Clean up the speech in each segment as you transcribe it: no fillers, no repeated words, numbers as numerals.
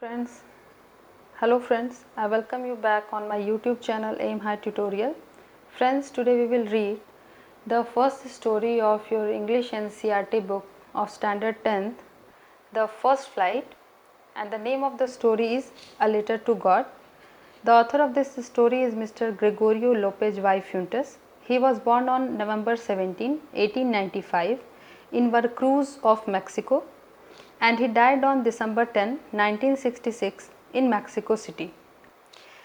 Friends, hello friends, I welcome you back on my YouTube channel Aim High Tutorial. Friends, today we will read the first story of your English NCERT book of Standard 10th, The First Flight, and the name of the story is A Letter to God. The author of this story is Mr. Gregorio Lopez y Fuentes. He was born on November 17, 1895 in Veracruz of Mexico, and he died on December 10, 1966 in Mexico City.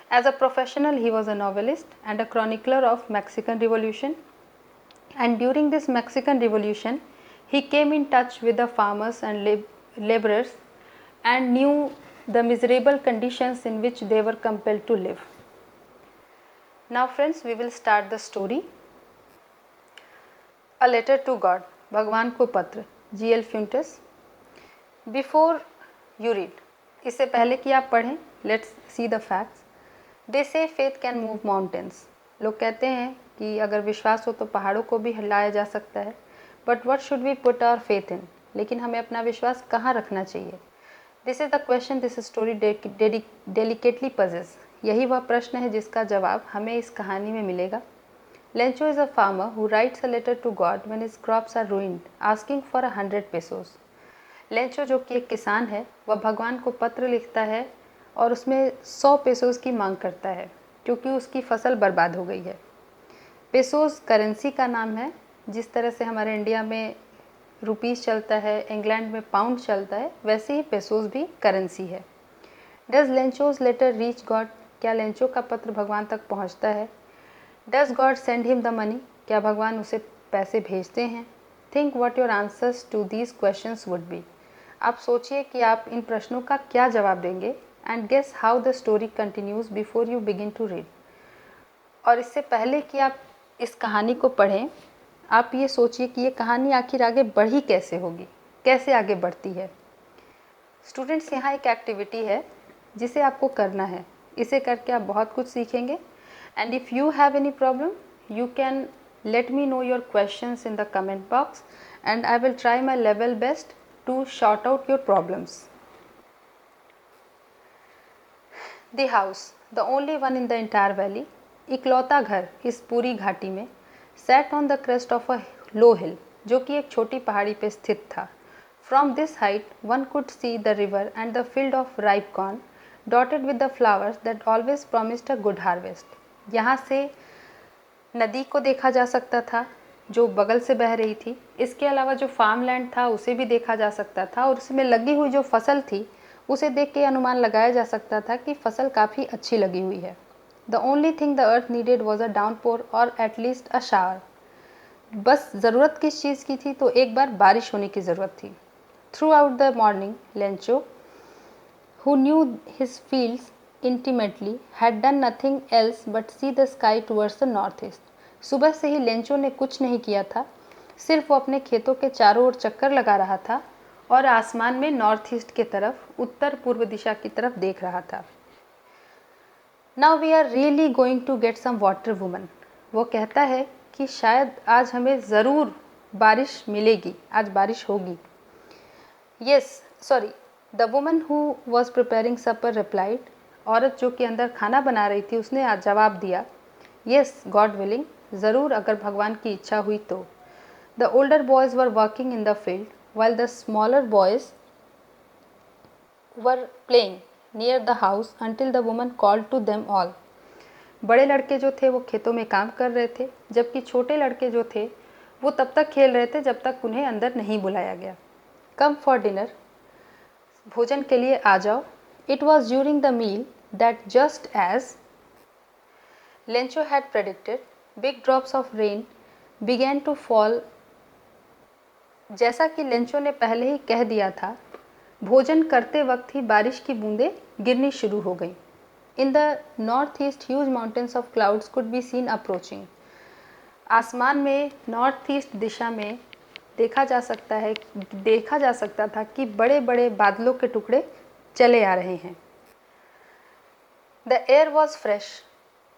As a professional, he was a novelist and a chronicler of Mexican Revolution, and during this Mexican Revolution, he came in touch with the farmers and laborers and knew the miserable conditions in which they were compelled to live. Now friends, we will start the story. A Letter to God, भगवान को पत्र, G.L. Fuentes. Before you read, इससे पहले कि आप पढ़ें, let's see the facts. They say faith can move mountains. लोग कहते हैं कि अगर विश्वास हो तो पहाड़ों को भी हिलाया जा सकता है. But what should we put our faith in? लेकिन हमें अपना विश्वास कहाँ रखना चाहिए? This is the question this story delicately poses. यही वह प्रश्न है जिसका जवाब हमें इस कहानी में मिलेगा. Lencho is a farmer who writes a letter to God when his crops are ruined, asking for 100 pesos. Lencho जो कि एक किसान है, वह भगवान को पत्र लिखता है और उसमें 100 पेसोस की मांग करता है क्योंकि उसकी फसल बर्बाद हो गई है. पेसोस करेंसी का नाम है. जिस तरह से हमारे इंडिया में रुपीस चलता है, इंग्लैंड में पाउंड चलता है, वैसे ही पेसोस भी करेंसी है. Does Lencho's letter reach God? क्या लेंचो का पत्र भगवान तक पहुंचता है? Does God send him the money? क्या भगवान उसे पैसे भेजते हैं? Think what your answers to these questions would be. आप सोचिए कि आप इन प्रश्नों का क्या जवाब देंगे. And guess how the story continues before you begin to read. और इससे पहले कि आप इस कहानी को पढ़ें, आप ये सोचिए कि ये कहानी आखिर आगे बढ़ी कैसे होगी, कैसे आगे बढ़ती है. स्टूडेंट्स, यहाँ एक एक्टिविटी है जिसे आपको करना है. इसे करके आप बहुत कुछ सीखेंगे. And if you have any problem, you can let me know your questions in the comment box and I will try my level best to sort out your problems. The house, the only one in the entire valley, इकलौता घर इस पूरी घाटी में, sat on the crest of a low hill, जो कि एक छोटी पहाड़ी पे स्थित था. From this height one could see the river and the field of ripe corn, dotted with the flowers that always promised a good harvest. यहाँ से नदी को देखा जा सकता था जो बगल से बह रही थी. इसके अलावा जो फार्म लैंड था उसे भी देखा जा सकता था और उसमें लगी हुई जो फसल थी उसे देख के अनुमान लगाया जा सकता था कि फसल काफ़ी अच्छी लगी हुई है. The only thing the earth needed was a downpour और एटलीस्ट अ शावर. बस ज़रूरत किस चीज़ की थी? तो एक बार बारिश होने की ज़रूरत थी. Through out the morning Lencho, who knew his fields intimately, had done nothing else but see the sky towards the northeast. सुबह से ही लेंचो ने कुछ नहीं किया था, सिर्फ वो अपने खेतों के चारों ओर चक्कर लगा रहा था और आसमान में नॉर्थ ईस्ट के तरफ, उत्तर पूर्व दिशा की तरफ देख रहा था. Now we are really going to get some water woman. वो कहता है कि शायद आज हमें ज़रूर बारिश मिलेगी, आज बारिश होगी. Yes, sorry, the woman who was preparing supper replied. औरत जो कि अंदर खाना बना रही थी उसने आज जवाब दिया, येस गॉड विलिंग, ज़रूर अगर भगवान की इच्छा हुई तो. The older boys were working in the field while the smaller boys were playing near the house until the woman called to them all. बड़े लड़के जो थे वो खेतों में काम कर रहे थे, जबकि छोटे लड़के जो थे वो तब तक खेल रहे थे जब तक उन्हें अंदर नहीं बुलाया गया. कम फॉर डिनर, भोजन के लिए आ जाओ. It was during the meal that just as Lencho had predicted, big drops of rain began to fall. जैसा कि लेंचो ने पहले ही कह दिया था, भोजन करते वक्त ही बारिश की बूंदें गिरनी शुरू हो गईं. In the north east huge mountains of clouds could be seen approaching. आसमान में नॉर्थ ईस्ट दिशा में देखा जा सकता था कि बड़े बड़े बादलों के टुकड़े चले आ रहे हैं. The air was fresh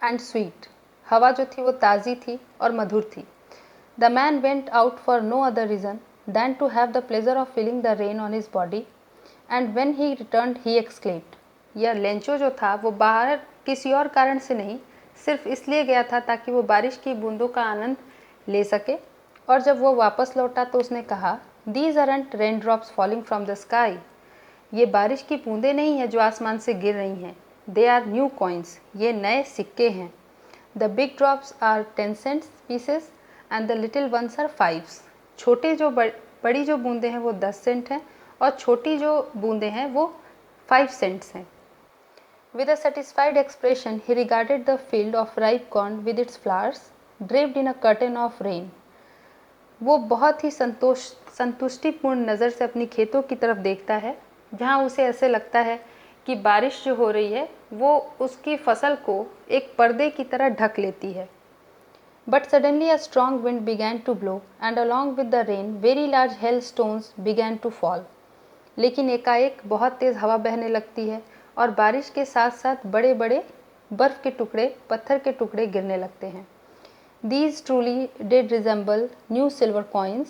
and sweet. हवा जो थी वो ताज़ी थी और मधुर थी. The man went out for no other reason than to have the pleasure of feeling the rain on his body. And when he return he exclaimed, यह लेंचो जो था वो बाहर किसी और कारण से नहीं, सिर्फ इसलिए गया था ताकि वो बारिश की बूंदों का आनंद ले सके। और जब वो वापस लौटा तो उसने कहा, these aren't rain drops falling from the sky, ये बारिश की बूंदें नहीं हैं जो आसमान से गिर रही हैं, दे आर न्यू कॉइन्स, ये नए सिक्के हैं। The big drops are 10 cents pieces and the little ones are 5। छोटे जो बड़ी जो बूंदें हैं वो 10 सेंट हैं और छोटी जो बूंदें हैं वो 5 सेंट्स हैं। With a satisfied expression, he regarded the field of ripe corn with its flowers, draped in a curtain of rain. वो बहुत ही संतुष्टिपूर्ण नज़र से अपनी खेतों की तरफ देखता है, जहाँ उसे ऐसे लगता है कि बारिश जो हो रही है वो उसकी फसल को एक पर्दे की तरह ढक लेती है। But suddenly a strong wind began to blow, and along with the rain, very large hailstones began to fall. लेकिन एकाएक बहुत तेज़ हवा बहने लगती है और बारिश के साथ साथ बड़े बड़े बर्फ़ के टुकड़े, पत्थर के टुकड़े गिरने लगते हैं। These truly did resemble new silver coins.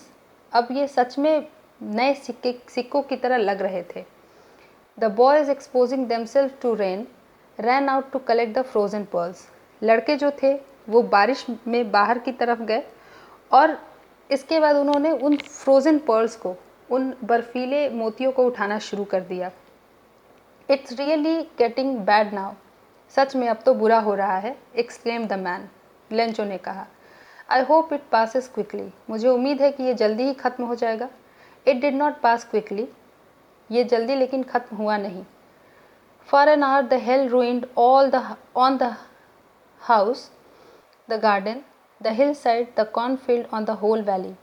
अब ये सच में नए सिक्कों की तरह लग रहे थे। The boys exposing themselves to rain ran out to collect the frozen pearls. लड़के जो थे वो बारिश में बाहर की तरफ गए और इसके बाद उन्होंने उन फ्रोज़न पर्ल्स को, उन बर्फीले मोतियों को उठाना शुरू कर दिया। It's really getting bad now, सच में अब तो बुरा हो रहा है, एक्सक्लेम द मैन, लेंचो ने कहा। I hope it passes quickly, मुझे उम्मीद है कि ये जल्दी ही ख़त्म हो जाएगा। It did not pass quickly, ये जल्दी लेकिन ख़त्म हुआ नहीं। For an hour the hail ruined all on the house, the garden, the hill side, the cornfield, on the whole valley.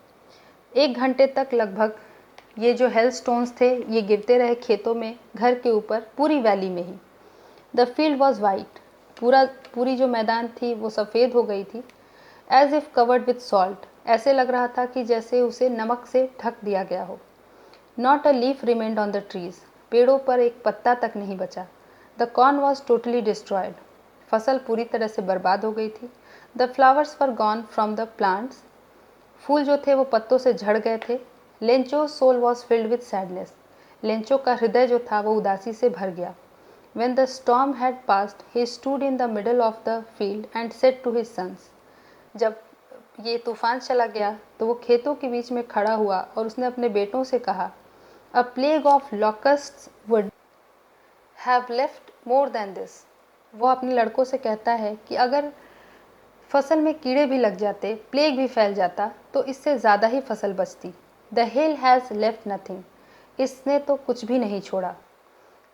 1 घंटे तक लगभग ये जो हेल स्टोन्स थे ये गिरते रहे खेतों में, घर के ऊपर, पूरी वैली में ही। द फील्ड वॉज वाइट, पूरी जो मैदान थी वो सफ़ेद हो गई थी। As if covered with salt, ऐसे लग रहा था कि जैसे उसे नमक से ढक दिया गया हो। Not a leaf remained on the trees, पेड़ों पर एक पत्ता तक नहीं बचा। The corn was totally destroyed, फसल पूरी तरह से बर्बाद हो गई थी। The flowers were gone from the plants, फूल जो थे वो पत्तों से झड़ गए थे। Lencho soul was filled with sadness, Lencho का हृदय जो था वो उदासी से भर गया। When the storm had passed, he stood in the middle of the field and said to his sons, जब ये तूफान चला गया तो वो खेतों के बीच में खड़ा हुआ और उसने अपने बेटों से कहा, A plague of locusts would have left more than this. वो अपने लड़कों से कहता है कि अगर फसल में कीड़े भी लग जाते, प्लेग भी फैल जाता, तो इससे ज़्यादा ही फसल बचती। The hail has left nothing. इसने तो कुछ भी नहीं छोड़ा।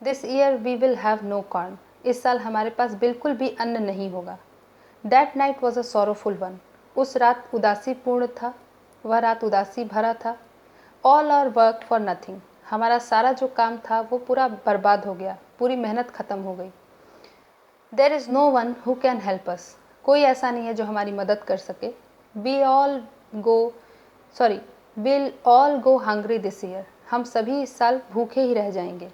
This year we will have no corn. इस साल हमारे पास बिल्कुल भी अन्न नहीं होगा। That night was a sorrowful one. उस रात उदासीपूर्ण था, वह रात उदासी भरा था। All our work for nothing. हमारा सारा जो काम था वो पूरा बर्बाद हो गया, पूरी मेहनत ख़त्म हो गई। There is no one who can help us. कोई ऐसा नहीं है जो हमारी मदद कर सके। We'll all go hungry this year. हम सभी इस साल भूखे ही रह जाएंगे।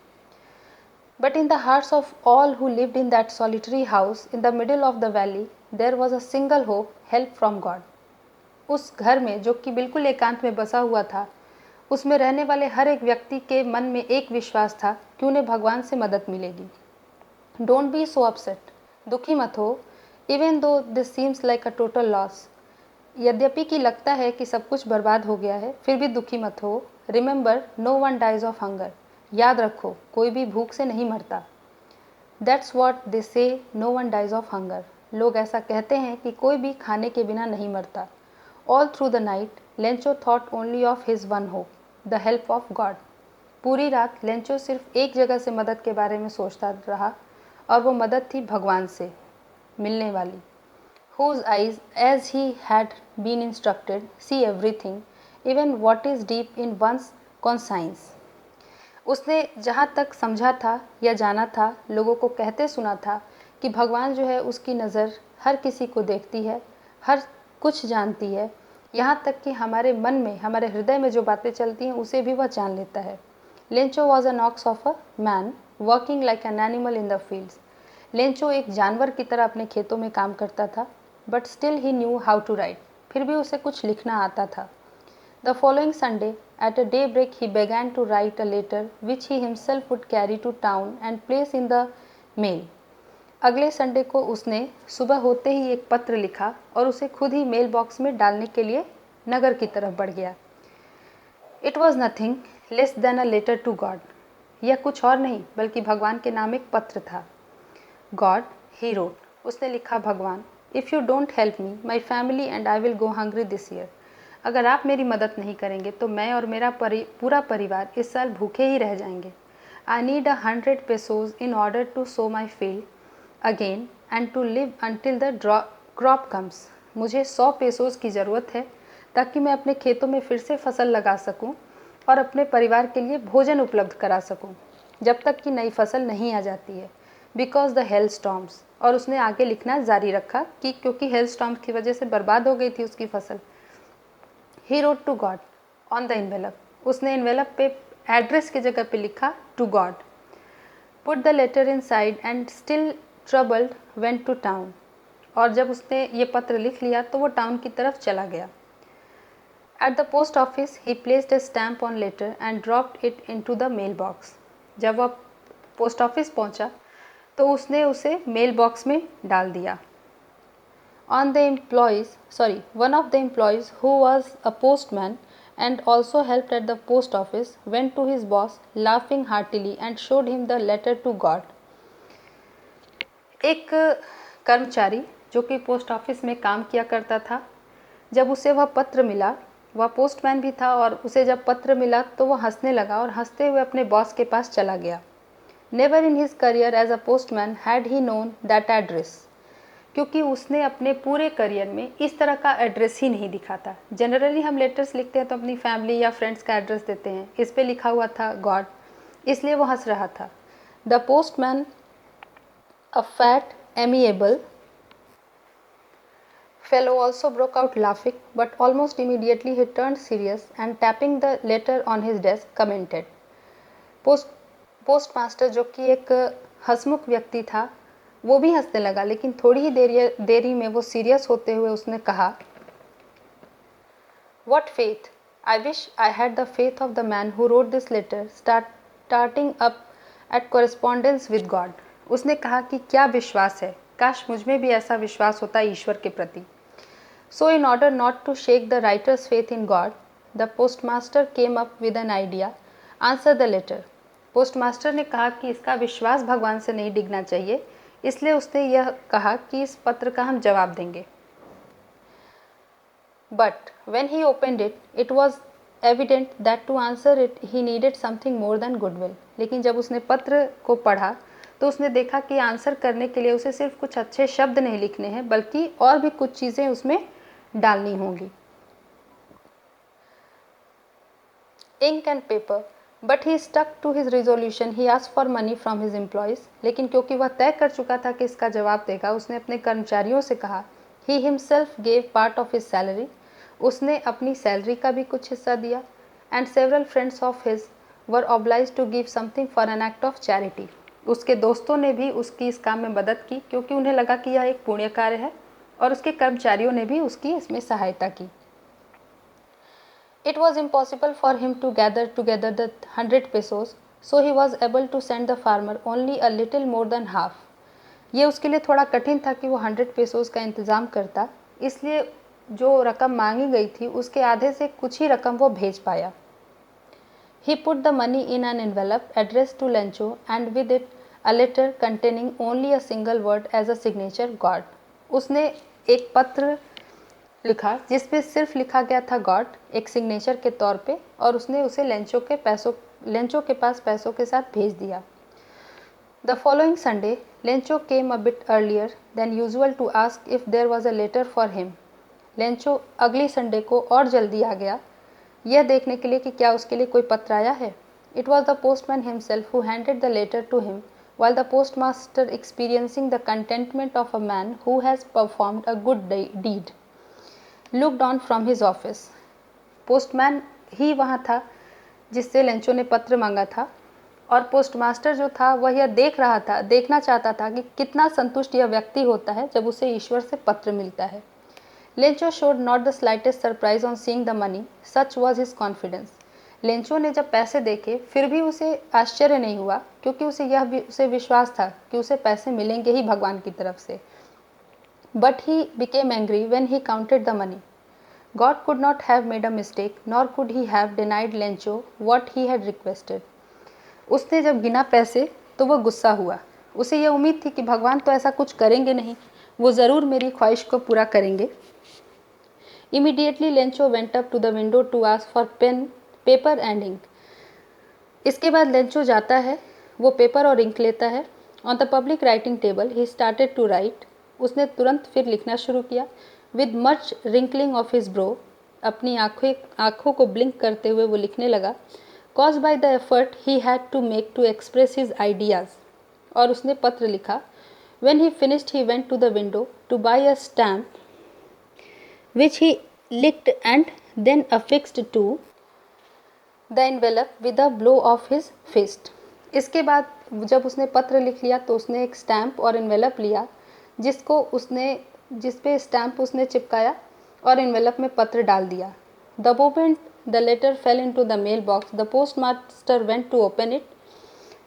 But in the hearts of all who lived in that solitary house in the middle of the valley, there was a single hope, help from God. उस घर में जो कि बिल्कुल एकांत में बसा हुआ था, उसमें रहने वाले हर एक व्यक्ति के मन में एक विश्वास था कि उन्हें भगवान से मदद मिलेगी। Don't be so upset. दुखी मत हो। Even though this seems like a total loss. यद्यपि कि लगता है कि सब कुछ बर्बाद हो गया है, फिर भी दुखी मत हो। Remember, no one dies of hunger. याद रखो, कोई भी भूख से नहीं मरता। That's what they say, no one dies of hunger. लोग ऐसा कहते हैं कि कोई भी खाने के बिना नहीं मरता। All through the night, Lencho thought only of his one hope, the help of God. पूरी रात लेंचो सिर्फ एक जगह से मदद के बारे में सोचता रहा और वो मदद थी भगवान से मिलने वाली। Whose eyes, as he had been instructed, see everything, even what is deep in one's conscience. उसने जहाँ तक समझा था या जाना था, लोगों को कहते सुना था कि भगवान जो है उसकी नज़र हर किसी को देखती है, हर कुछ जानती है, यहाँ तक कि हमारे मन में, हमारे हृदय में जो बातें चलती हैं उसे भी वह जान लेता है। Lencho was an ox of a man working like an animal in the fields. Lencho एक जानवर की तरह अपने खेतों में काम करता था, but still he knew how to write, फिर भी उसे कुछ लिखना आता था। The following Sunday At a daybreak, he began to write a letter which he himself would carry to town and place in the mail. अगले Sunday को उसने सुबह होते ही एक पत्र लिखा और उसे खुद ही मेल बॉक्स में डालने के लिए नगर की तरफ बढ़ गया. It was nothing less than a letter to God. यह कुछ और नहीं बल्कि भगवान के नाम एक पत्र था. God, he wrote, उसने लिखा, भगवान, if you don't help me, my family and I will go hungry this year. अगर आप मेरी मदद नहीं करेंगे तो मैं और मेरा पूरा परिवार इस साल भूखे ही रह जाएंगे. I need 100 pesos in order to sow my field again and to live until the crop comes. मुझे 100 पेसोज की ज़रूरत है ताकि मैं अपने खेतों में फिर से फसल लगा सकूं और अपने परिवार के लिए भोजन उपलब्ध करा सकूं जब तक कि नई फसल नहीं आ जाती है. Because the hell storms. और उसने आगे लिखना जारी रखा कि क्योंकि हेल स्टॉर्म्स की वजह से बर्बाद हो गई थी उसकी फसल. He wrote to God on the envelope. उसने एनवेलप पे एड्रेस की जगह पे लिखा to God. Put the letter inside and still troubled went to town. और जब उसने ये पत्र लिख लिया तो वो टाउन की तरफ चला गया. At the post office he placed a stamp on letter and dropped it into the mail box. जब वह पोस्ट ऑफिस पहुंचा तो उसने उसे मेल बॉक्स में डाल दिया. One of the employees who was a postman and also helped at the post office went to his boss laughing heartily and showed him the letter to God. एक कर्मचारी जो कि पोस्ट ऑफिस में काम किया करता था, जब उसे वह पत्र मिला, वह पोस्टमैन भी था और उसे जब पत्र मिला तो वह हंसने लगा और हंसते हुए अपने बॉस के पास चला गया. Never in his career as a postman had he known that address. क्योंकि उसने अपने पूरे करियर में इस तरह का एड्रेस ही नहीं दिखा था. जनरली हम लेटर्स लिखते हैं तो अपनी फैमिली या फ्रेंड्स का एड्रेस देते हैं. इस पे लिखा हुआ था गॉड, इसलिए वो हंस रहा था. The postman, a fat amiable fellow also broke out laughing, but almost immediately he turned serious and tapping the letter on his desk commented. Postmaster जो कि एक हंसमुख व्यक्ति था वो भी हंसने लगा, लेकिन थोड़ी ही देरी में वो सीरियस होते हुए उसने कहा, What faith! I wish I had the faith of the man who wrote this letter, starting up at correspondence with God. उसने कहा कि क्या विश्वास है, काश मुझ में भी ऐसा विश्वास होता ईश्वर के प्रति. So in order not to shake the writer's faith in God, the postmaster came up with an idea. Answer the letter. Postmaster ने कहा कि इसका विश्वास भगवान से नहीं डिगना चाहिए, इसलिए उसने यह कहा कि इस पत्र का हम जवाब देंगे. But when he opened it, it was evident that to answer it he needed something more than goodwill. लेकिन जब उसने पत्र को पढ़ा तो उसने देखा कि आंसर करने के लिए उसे सिर्फ कुछ अच्छे शब्द नहीं लिखने हैं बल्कि और भी कुछ चीज़ें उसमें डालनी होंगी. Ink and paper. But he stuck to his resolution. He asked for money from his employees. लेकिन क्योंकि वह तय कर चुका था कि इसका जवाब देगा, उसने अपने कर्मचारियों से कहा. He himself gave part of his salary. उसने अपनी सैलरी का भी कुछ हिस्सा दिया. And several friends of his were obliged to give something for an act of charity. उसके दोस्तों ने भी उसकी इस काम में मदद की क्योंकि उन्हें लगा कि यह एक पुण्य कार्य है और उसके कर्मचारियों ने भी उसकी इसमें सहायता की. It was impossible for him to gather together the 100 pesos, so he was able to send the farmer only a little more than half. ये उसके लिए थोड़ा कठिन था कि वो 100 पेसोस का इंतज़ाम करता, इसलिए जो रकम मांगी गई थी उसके आधे से कुछ ही रकम वो भेज पाया. He put the money in an envelope addressed to Lencho and with it a letter containing only a single word as a signature, God. उसने एक पत्र लिखा जिसमें सिर्फ लिखा गया था गॉड एक सिग्नेचर के तौर पे और उसने उसे लेंचो के पास पैसों के साथ भेज दिया. The following Sunday Lencho came a bit earlier than usual to ask if there was a letter for him. Lencho अगली संडे को और जल्दी आ गया यह देखने के लिए कि क्या उसके लिए कोई पत्र आया है. It was the postman himself who handed the letter to him while the postmaster experiencing the contentment of a man who has performed a good deed looked on from his office. Postman ही वहाँ था जिससे Lencho ने पत्र मांगा था और postmaster जो था वह यह देखना चाहता था कि कितना संतुष्ट यह व्यक्ति होता है जब उसे ईश्वर से पत्र मिलता है. Lencho showed not the slightest surprise on seeing the money, such was his confidence. Lencho ने जब पैसे देखे फिर भी उसे आश्चर्य नहीं हुआ, क्योंकि उसे विश्वास था कि उसे पैसे मिलेंगे ही भगवान की तरफ से। But he became angry when he counted the money. God could not have made a mistake nor could he have denied Lencho what he had requested. उसने जब गिना पैसे तो वह गुस्सा हुआ। उसे यह उम्मीद थी कि भगवान तो ऐसा कुछ करेंगे नहीं, वो ज़रूर मेरी ख्वाहिश को पूरा करेंगे। Immediately Lencho went up to the window to ask for pen, paper and ink. इसके बाद लेंचो जाता है, वो पेपर और इंक लेता है। On the public writing table he started to write. उसने तुरंत फिर लिखना शुरू किया। With much wrinkling of his brow, अपनी आँखों को ब्लिंक करते हुए वो लिखने लगा। Caused by the effort he had to make to express his ideas. और उसने पत्र लिखा। When he finished he went to the window to buy a stamp which he licked and then affixed to the envelope with a blow of his fist. इसके बाद जब उसने पत्र लिख लिया तो उसने एक स्टैम्प और एनवेलप लिया, जिस पे स्टैम्प उसने चिपकाया और एनवेलप में पत्र डाल दिया। The moment the letter fell into the mail box, the postmaster went to open it.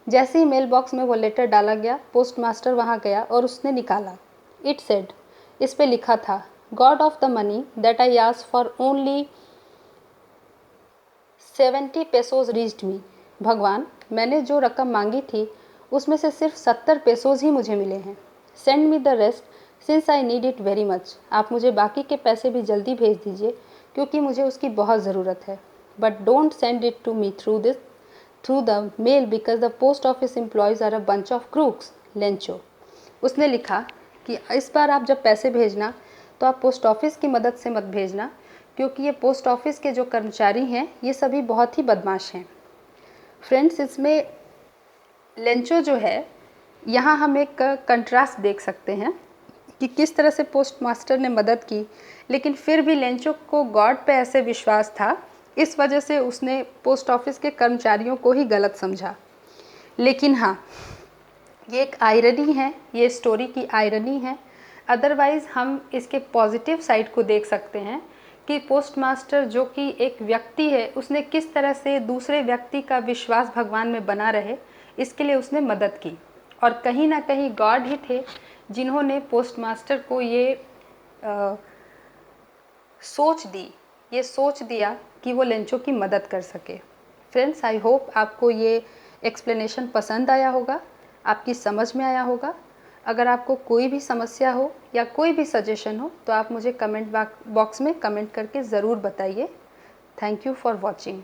जैसे ही मेल बॉक्स में वो लेटर डाला गया, पोस्टमास्टर वहाँ गया और उसने निकाला। It said, इस पे लिखा था, God of the money that I asked for only 70 pesos reached me. भगवान, मैंने जो रकम मांगी थी उसमें से सिर्फ 70 पेसोज ही मुझे मिले हैं। Send me the rest since I need it very much. आप मुझे बाकी के पैसे भी जल्दी भेज दीजिए क्योंकि मुझे उसकी बहुत ज़रूरत है। But don't send it to me through the mail because the post office employees are a bunch of crooks. Lencho. उसने लिखा कि इस बार आप जब पैसे भेजना तो आप पोस्ट ऑफिस की मदद से मत भेजना, क्योंकि ये पोस्ट ऑफिस के जो कर्मचारी हैं ये सभी बहुत ही बदमाश हैं। फ्रेंड्स, इसमें लेंचो जो है, यहाँ हम एक कंट्रास्ट देख सकते हैं कि किस तरह से पोस्ट मास्टर ने मदद की, लेकिन फिर भी लेंचो को गॉड पे ऐसे विश्वास था, इस वजह से उसने पोस्ट ऑफिस के कर्मचारियों को ही गलत समझा। लेकिन हाँ, ये एक आयरनी है, ये स्टोरी की आयरनी है। अदरवाइज़ हम इसके पॉजिटिव साइड को देख सकते हैं कि पोस्टमास्टर जो कि एक व्यक्ति है, उसने किस तरह से दूसरे व्यक्ति का विश्वास भगवान में बना रहे, इसके लिए उसने मदद की। और कहीं ना कहीं गॉड ही थे जिन्होंने पोस्टमास्टर को ये सोच दिया कि वो लेंचो की मदद कर सके। फ्रेंड्स, आई होप आपको ये एक्सप्लेनेशन पसंद आया होगा, आपकी समझ में आया होगा। अगर आपको कोई भी समस्या हो या कोई भी सजेशन हो तो आप मुझे कमेंट बॉक्स में कमेंट करके ज़रूर बताइए। Thank you for watching.